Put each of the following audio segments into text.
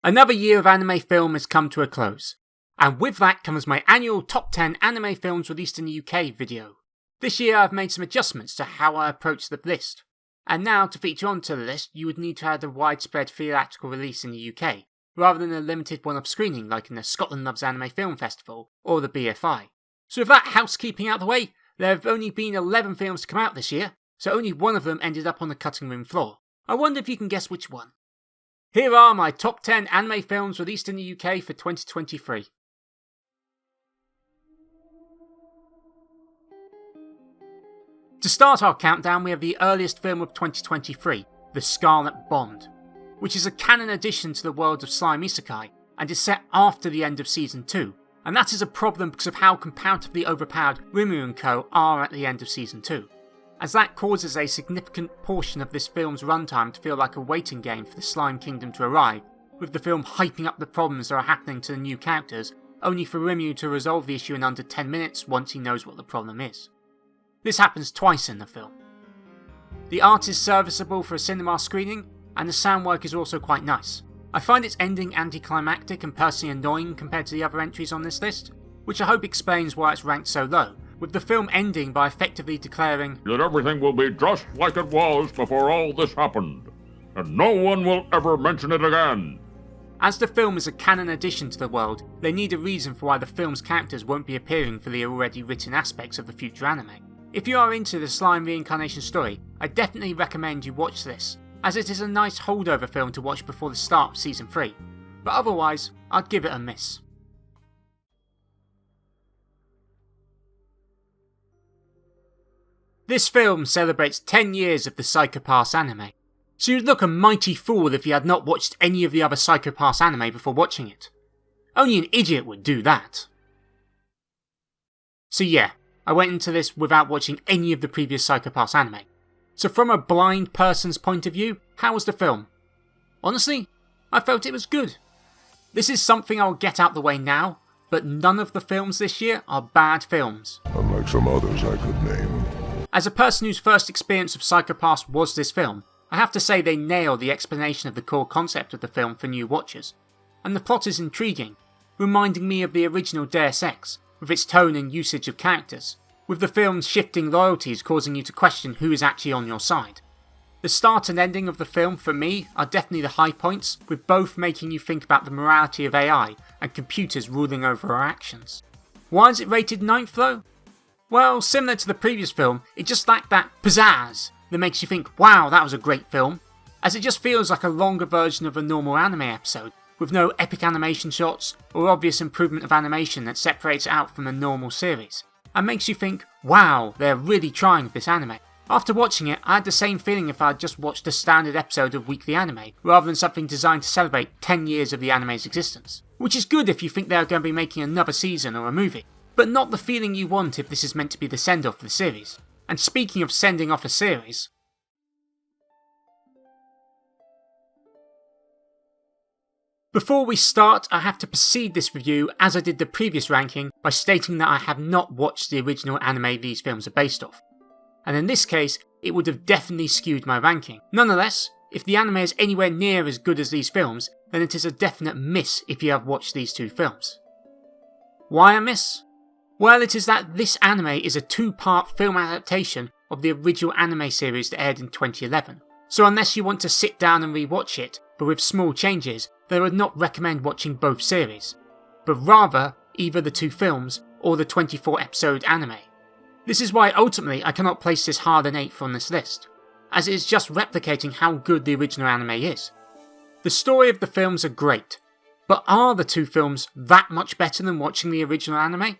Another year of anime film has come to a close, and with that comes my annual top 10 anime films released in the UK video. This year I've made some adjustments to how I approach the list, and now to feature onto the list you would need to have a widespread theatrical release in the UK, rather than a limited one-off screening like in the Scotland Loves Anime Film Festival or the BFI. So with that housekeeping out the way, there have only been 11 films to come out this year, so only one of them ended up on the cutting room floor. I wonder if you can guess which one. Here are my top 10 anime films released in the UK for 2023. To start our countdown, we have the earliest film of 2023, The Scarlet Bond, which is a canon addition to the world of Slime Isekai, and is set after the end of Season 2, and that is a problem because of how comparatively overpowered Rimuru and co are at the end of Season 2, as that causes a significant portion of this film's runtime to feel like a waiting game for the Slime Kingdom to arrive, with the film hyping up the problems that are happening to the new characters, only for Rimuru to resolve the issue in under 10 minutes once he knows what the problem is. This happens twice in the film. The art is serviceable for a cinema screening, and the sound work is also quite nice. I find its ending anticlimactic and personally annoying compared to the other entries on this list, which I hope explains why it's ranked so low, with the film ending by effectively declaring that everything will be just like it was before all this happened, and no one will ever mention it again. As the film is a canon addition to the world, they need a reason for why the film's characters won't be appearing for the already written aspects of the future anime. If you are into the slime reincarnation story, I definitely recommend you watch this, as it is a nice holdover film to watch before the start of Season 3, but otherwise, I'd give it a miss. This film celebrates 10 years of the Psycho Pass anime, so you'd look a mighty fool if you had not watched any of the other Psycho Pass anime before watching it. Only an idiot would do that. So yeah, I went into this without watching any of the previous Psycho Pass anime. So from a blind person's point of view, how was the film? Honestly, I felt it was good. This is something I'll get out the way now, but none of the films this year are bad films. Unlike some others I could name. As a person whose first experience of Psycho Pass was this film, I have to say they nail the explanation of the core concept of the film for new watchers, and the plot is intriguing, reminding me of the original Deus Ex, with its tone and usage of characters, with the film's shifting loyalties causing you to question who is actually on your side. The start and ending of the film for me are definitely the high points, with both making you think about the morality of AI and computers ruling over our actions. Why is it rated 9th though? Well, similar to the previous film, it just lacked that pizzazz that makes you think, wow, that was a great film, as it just feels like a longer version of a normal anime episode, with no epic animation shots or obvious improvement of animation that separates it out from the normal series, and makes you think, wow, they're really trying with this anime. After watching it, I had the same feeling if I had just watched a standard episode of weekly anime, rather than something designed to celebrate 10 years of the anime's existence. Which is good if you think they are going to be making another season or a movie, but not the feeling you want if this is meant to be the send-off for the series. And speaking of sending off a series, before we start, I have to precede this review as I did the previous ranking by stating that I have not watched the original anime these films are based off, and in this case it would have definitely skewed my ranking. Nonetheless, if the anime is anywhere near as good as these films, then it is a definite miss if you have watched these two films. Why a miss? Well, it is that this anime is a 2-part film adaptation of the original anime series that aired in 2011, so unless you want to sit down and rewatch it, but with small changes, then I would not recommend watching both series, but rather either the 2 films or the 24 episode anime. This is why ultimately I cannot place this higher than 8th on this list, as it is just replicating how good the original anime is. The story of the films are great, but are the 2 films that much better than watching the original anime?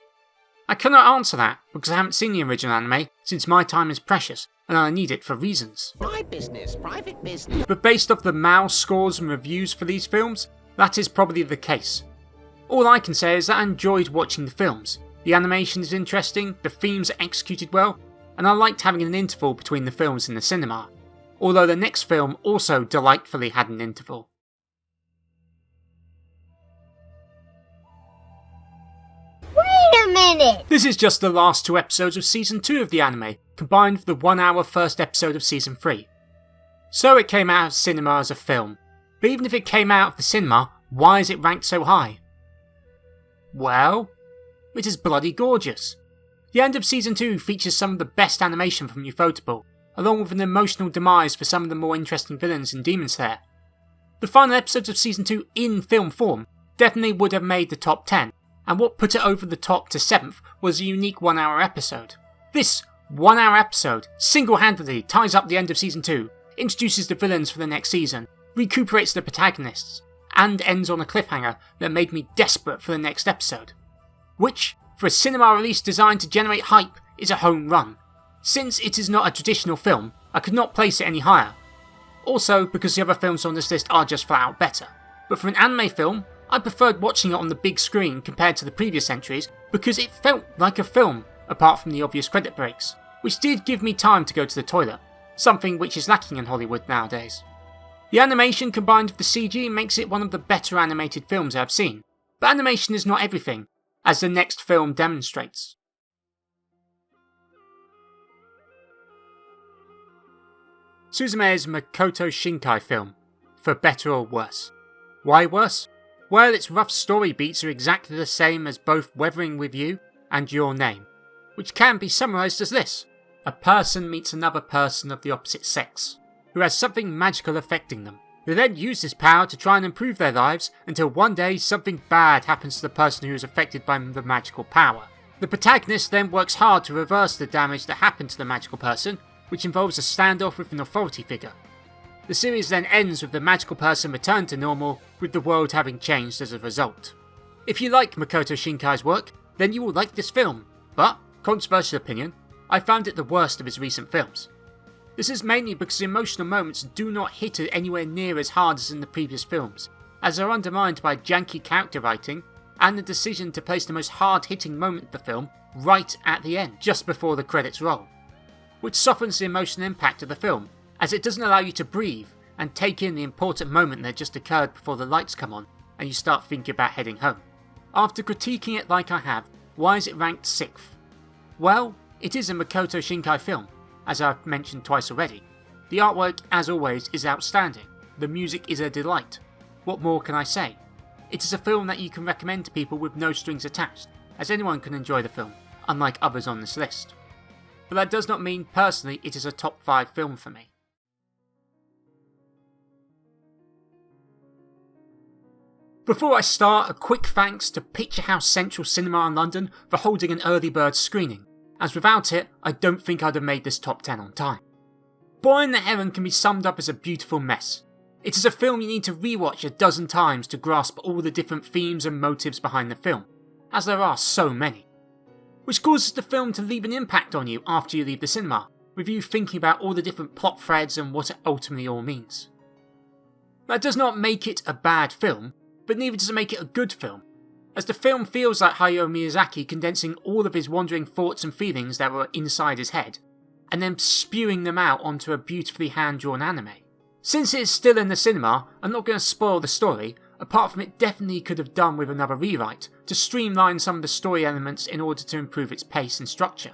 I cannot answer that because I haven't seen the original anime since my time is precious and I need it for reasons. My business, private business. But based off the MAL scores and reviews for these films, that is probably the case. All I can say is that I enjoyed watching the films. The animation is interesting, the themes are executed well, and I liked having an interval between the films in the cinema, although the next film also delightfully had an interval. Wait a minute! This is just the last 2 episodes of Season 2 of the anime, combined with the 1-hour first episode of Season 3. So it came out of cinema as a film, but even if it came out of the cinema, why is it ranked so high? Well, it is bloody gorgeous. The end of Season 2 features some of the best animation from Ufotable, along with an emotional demise for some of the more interesting villains in Demon Slayer. The final episodes of Season 2 in film form definitely would have made the top 10, and what put it over the top to 7th was a unique 1 hour episode. This 1 hour episode single-handedly ties up the end of Season 2, introduces the villains for the next season, recuperates the protagonists, and ends on a cliffhanger that made me desperate for the next episode. Which, for a cinema release designed to generate hype, is a home run. Since it is not a traditional film, I could not place it any higher. Also, because the other films on this list are just flat out better. But for an anime film, I preferred watching it on the big screen compared to the previous entries because it felt like a film, apart from the obvious credit breaks, which did give me time to go to the toilet, something which is lacking in Hollywood nowadays. The animation combined with the CG makes it one of the better animated films I've seen, but animation is not everything, as the next film demonstrates. Suzume's Makoto Shinkai film, for better or worse. Why worse? Well, its rough story beats are exactly the same as both Weathering With You and Your Name, which can be summarised as this. A person meets another person of the opposite sex, who has something magical affecting them. They then use this power to try and improve their lives until one day something bad happens to the person who is affected by the magical power. The protagonist then works hard to reverse the damage that happened to the magical person, which involves a standoff with an authority figure. The series then ends with the magical person returned to normal, with the world having changed as a result. If you like Makoto Shinkai's work, then you will like this film, but, controversial opinion, I found it the worst of his recent films. This is mainly because the emotional moments do not hit it anywhere near as hard as in the previous films, as they're undermined by janky character writing and the decision to place the most hard-hitting moment of the film right at the end, just before the credits roll, which softens the emotional impact of the film, as it doesn't allow you to breathe and take in the important moment that just occurred before the lights come on and you start thinking about heading home. After critiquing it like I have, why is it ranked 6th? Well, it is a Makoto Shinkai film, as I've mentioned twice already. The artwork, as always, is outstanding. The music is a delight. What more can I say? It is a film that you can recommend to people with no strings attached, as anyone can enjoy the film, unlike others on this list. But that does not mean personally it is a top 5 film for me. Before I start, a quick thanks to Picture House Central Cinema in London for holding an early bird screening, as without it, I don't think I'd have made this top 10 on time. Boy and the Heron can be summed up as a beautiful mess. It is a film you need to rewatch a dozen times to grasp all the different themes and motives behind the film, as there are so many. Which causes the film to leave an impact on you after you leave the cinema, with you thinking about all the different plot threads and what it ultimately all means. That does not make it a bad film, but neither does it make it a good film, as the film feels like Hayao Miyazaki condensing all of his wandering thoughts and feelings that were inside his head, and then spewing them out onto a beautifully hand-drawn anime. Since it is still in the cinema, I'm not going to spoil the story, apart from it definitely could have done with another rewrite, to streamline some of the story elements in order to improve its pace and structure.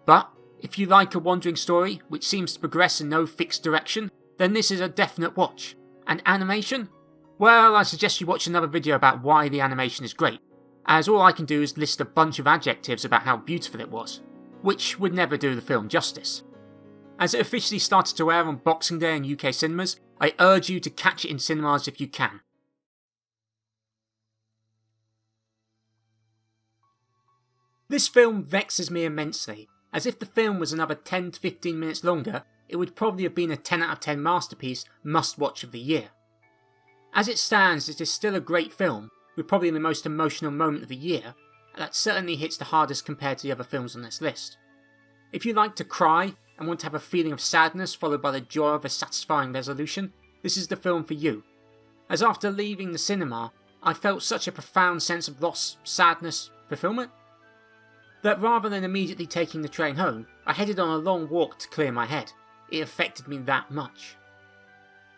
But, if you like a wandering story, which seems to progress in no fixed direction, then this is a definite watch. And animation? Well, I suggest you watch another video about why the animation is great, as all I can do is list a bunch of adjectives about how beautiful it was, which would never do the film justice. As it officially started to air on Boxing Day in UK cinemas, I urge you to catch it in cinemas if you can. This film vexes me immensely, as if the film was another 10 to 15 minutes longer, it would probably have been a 10 out of 10 masterpiece must-watch of the year. As it stands, it is still a great film, with probably the most emotional moment of the year, and that certainly hits the hardest compared to the other films on this list. If you like to cry, and want to have a feeling of sadness followed by the joy of a satisfying resolution, this is the film for you. As after leaving the cinema, I felt such a profound sense of loss, sadness, fulfillment, that rather than immediately taking the train home, I headed on a long walk to clear my head. It affected me that much.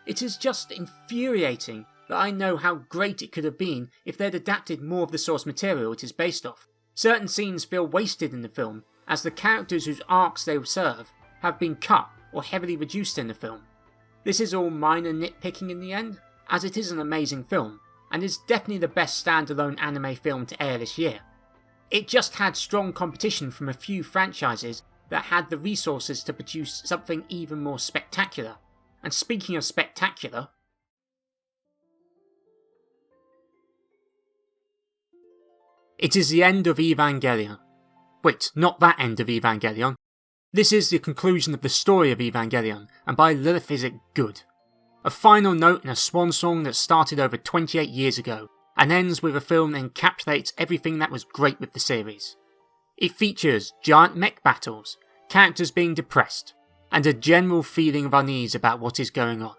It is just infuriating that I know how great it could have been if they'd adapted more of the source material it is based off. Certain scenes feel wasted in the film, as the characters whose arcs they serve have been cut or heavily reduced in the film. This is all minor nitpicking in the end, as it is an amazing film, and is definitely the best standalone anime film to air this year. It just had strong competition from a few franchises that had the resources to produce something even more spectacular. And speaking of spectacular, it is the end of Evangelion. Wait, not that end of Evangelion. This is the conclusion of the story of Evangelion, and by Lilith is it good. A final note in a swan song that started over 28 years ago, and ends with a film that encapsulates everything that was great with the series. It features giant mech battles, characters being depressed, and a general feeling of unease about what is going on.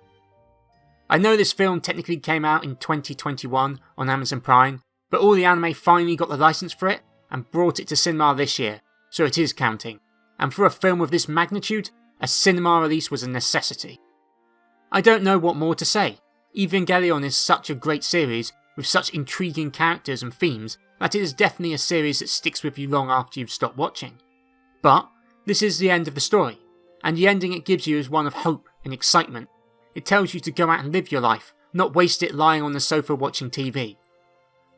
I know this film technically came out in 2021 on Amazon Prime, but All the Anime finally got the license for it and brought it to cinema this year, so it is counting. And for a film of this magnitude, a cinema release was a necessity. I don't know what more to say. Evangelion is such a great series with such intriguing characters and themes that it is definitely a series that sticks with you long after you've stopped watching. But this is the end of the story, and the ending it gives you is one of hope and excitement. It tells you to go out and live your life, not waste it lying on the sofa watching TV.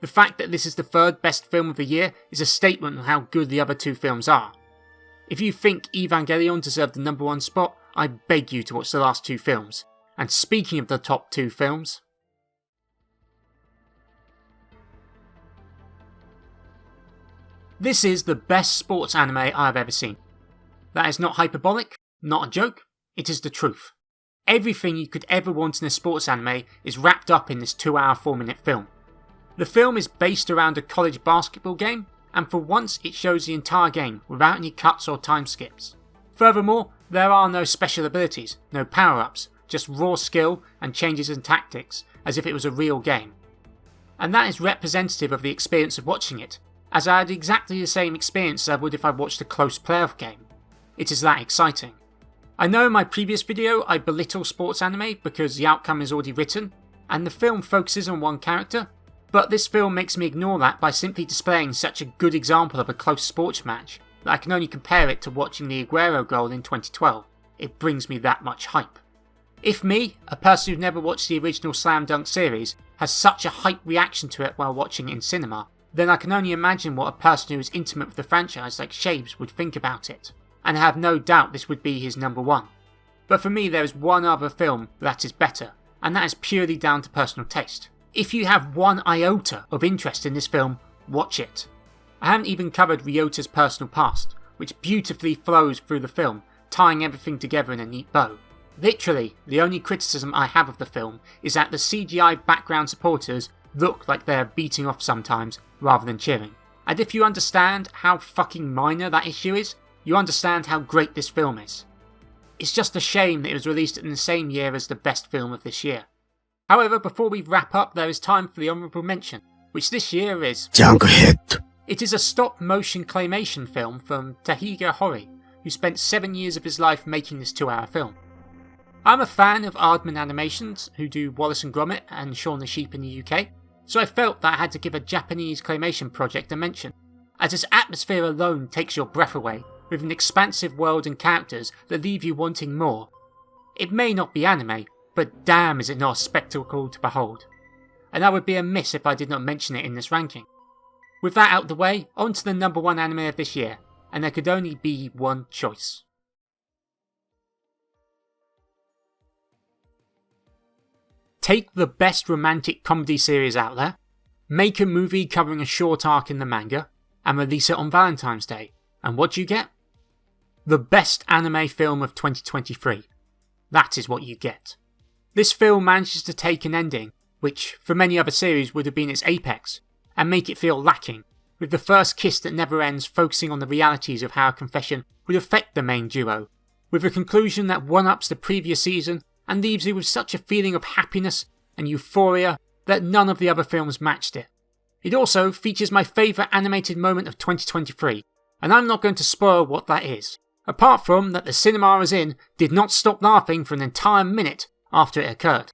The fact that this is the third best film of the year is a statement on how good the other two films are. If you think Evangelion deserved the number one spot, I beg you to watch the last two films. And speaking of the top two films, this is the best sports anime I have ever seen. That is not hyperbolic, not a joke, it is the truth. Everything you could ever want in a sports anime is wrapped up in this 2-hour 4-minute film. The film is based around a college basketball game, and for once it shows the entire game without any cuts or time skips. Furthermore, there are no special abilities, no power-ups, just raw skill and changes in tactics, as if it was a real game. And that is representative of the experience of watching it, as I had exactly the same experience as I would if I watched a close playoff game. It is that exciting. I know in my previous video I belittle sports anime because the outcome is already written, and the film focuses on one character, but this film makes me ignore that by simply displaying such a good example of a close sports match that I can only compare it to watching the Aguero goal in 2012. It brings me that much hype. If me, a person who's never watched the original Slam Dunk series, has such a hype reaction to it while watching it in cinema, then I can only imagine what a person who is intimate with the franchise like Shabes would think about it, and I have no doubt this would be his number one. But for me there is one other film that is better, and that is purely down to personal taste. If you have one iota of interest in this film, watch it. I haven't even covered Ryota's personal past, which beautifully flows through the film, tying everything together in a neat bow. Literally, the only criticism I have of the film is that the CGI background supporters look like they are beating off sometimes rather than cheering. And if you understand how fucking minor that issue is, you understand how great this film is. It's just a shame that it was released in the same year as the best film of this year. However, before we wrap up, there is time for the honourable mention, which this year is Jughead. It is a stop-motion claymation film from Tahiga Hori, who spent 7 years of his life making this 2-hour film. I'm a fan of Aardman Animations, who do Wallace and Gromit and Shaun the Sheep in the UK, so I felt that I had to give a Japanese claymation project a mention, as its atmosphere alone takes your breath away, with an expansive world and characters that leave you wanting more. It may not be anime, but damn is it not a spectacle to behold. And I would be amiss if I did not mention it in this ranking. With that out the way, on to the number one anime of this year, and there could only be one choice. Take the best romantic comedy series out there, make a movie covering a short arc in the manga, and release it on Valentine's Day, and what do you get? The best anime film of 2023. That is what you get. This film manages to take an ending, which for many other series would have been its apex, and make it feel lacking, with the first kiss that never ends focusing on the realities of how a confession would affect the main duo, with a conclusion that one-ups the previous season and leaves you with such a feeling of happiness and euphoria that none of the other films matched it. It also features my favourite animated moment of 2023, and I'm not going to spoil what that is, apart from that the cinema I was in did not stop laughing for an entire minute after it occurred.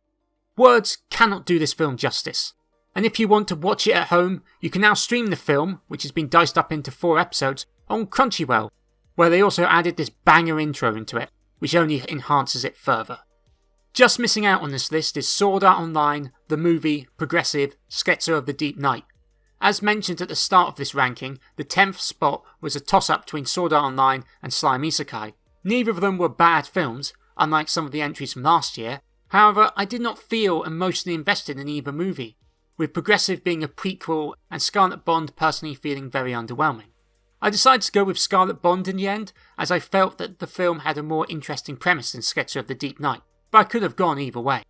Words cannot do this film justice, and if you want to watch it at home, you can now stream the film, which has been diced up into 4 episodes, on Crunchyroll, where they also added this banger intro into it, which only enhances it further. Just missing out on this list is Sword Art Online, the movie, Progressive, Scherzo of the Deep Night. As mentioned at the start of this ranking, the 10th spot was a toss-up between Sword Art Online and Slime Isekai. Neither of them were bad films, unlike some of the entries from last year. However, I did not feel emotionally invested in either movie, with Progressive being a prequel and Scarlet Bond personally feeling very underwhelming. I decided to go with Scarlet Bond in the end, as I felt that the film had a more interesting premise than Scherzo of the Deep Night, but I could have gone either way.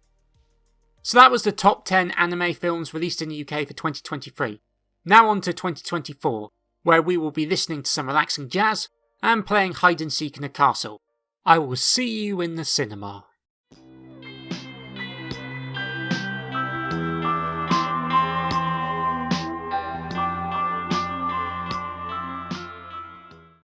So that was the top 10 anime films released in the UK for 2023. Now on to 2024, where we will be listening to some relaxing jazz and playing hide and seek in a castle. I will see you in the cinema.